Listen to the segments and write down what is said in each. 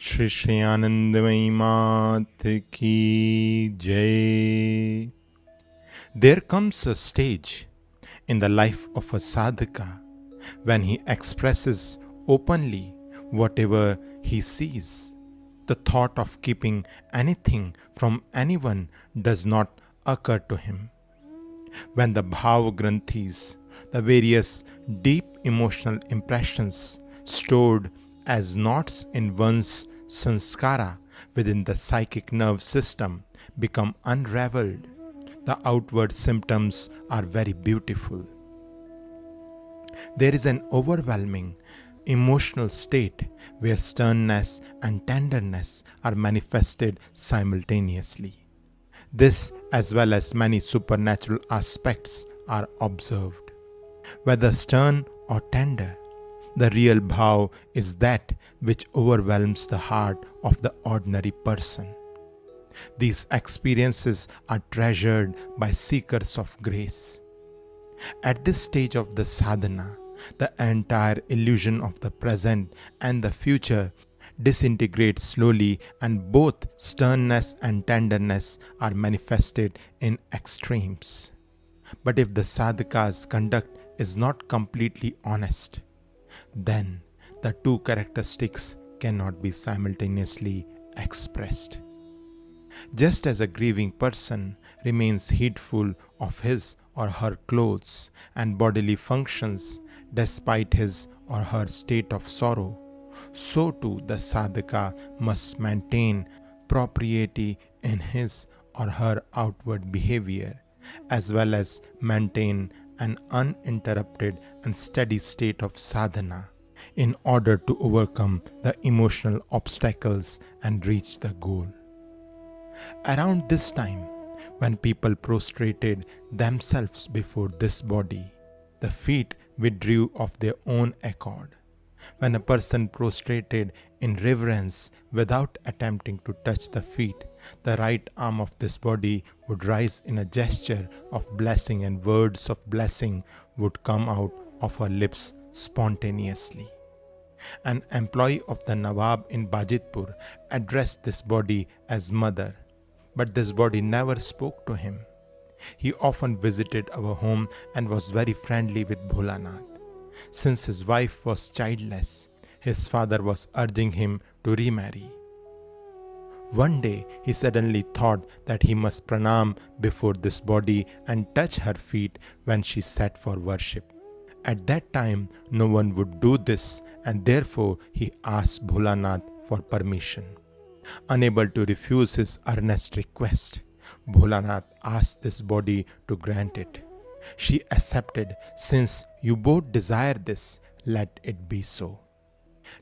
Sri Anandamayi Ma ki Jai. There comes a stage in the life of a sadhaka when he expresses openly whatever he sees. The thought of keeping anything from anyone does not occur to him. When the bhava granthis, the various deep emotional impressions stored as knots in one's sanskara within the psychic nerve system, become unraveled, the outward symptoms are very beautiful. There is an overwhelming emotional state where sternness and tenderness are manifested simultaneously. This, as well as many supernatural aspects, are observed. Whether stern or tender, the real bhav is that which overwhelms the heart of the ordinary person. These experiences are treasured by seekers of grace. At this stage of the sadhana, the entire illusion of the present and the future disintegrates slowly, and both sternness and tenderness are manifested in extremes. But if the sadhaka's conduct is not completely honest, then the two characteristics cannot be simultaneously expressed. Just as a grieving person remains heedful of his or her clothes and bodily functions despite his or her state of sorrow, so too the sadhaka must maintain propriety in his or her outward behavior, as well as maintain an uninterrupted and steady state of sadhana in order to overcome the emotional obstacles and reach the goal. Around this time, when people prostrated themselves before this body, the feet withdrew of their own accord. When a person prostrated in reverence without attempting to touch the feet, the right arm of this body would rise in a gesture of blessing, and words of blessing would come out of her lips spontaneously. An employee of the Nawab in Bajitpur addressed this body as mother, but this body never spoke to him. He often visited our home and was very friendly with Bholanath. Since his wife was childless, his father was urging him to remarry. One day he suddenly thought that he must pranam before this body and touch her feet when she sat for worship. At that time, no one would do this, and therefore he asked Bholanath for permission. Unable to refuse his earnest request, Bholanath asked this body to grant it. She accepted. Since you both desire this, let it be so.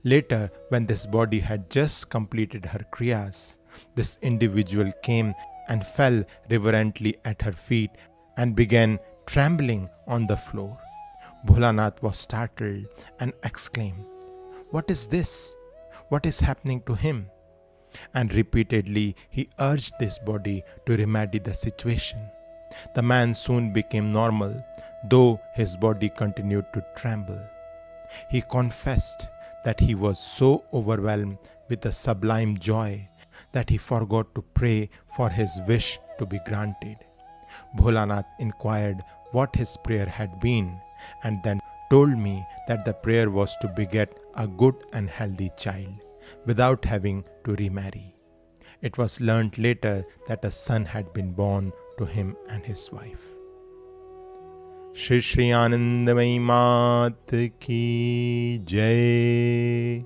Later, when this body had just completed her kriyas, this individual came and fell reverently at her feet and began trembling on the floor. Bholanath was startled and exclaimed, "What is this? What is happening to him?" And repeatedly he urged this body to remedy the situation. The man soon became normal, though his body continued to tremble. He confessed that he was so overwhelmed with a sublime joy that he forgot to pray for his wish to be granted. Bholanath inquired what his prayer had been, and then told me that the prayer was to beget a good and healthy child without having to remarry. It was learnt later that a son had been born to him and his wife. Sri Anandamayi Ma ki Jai.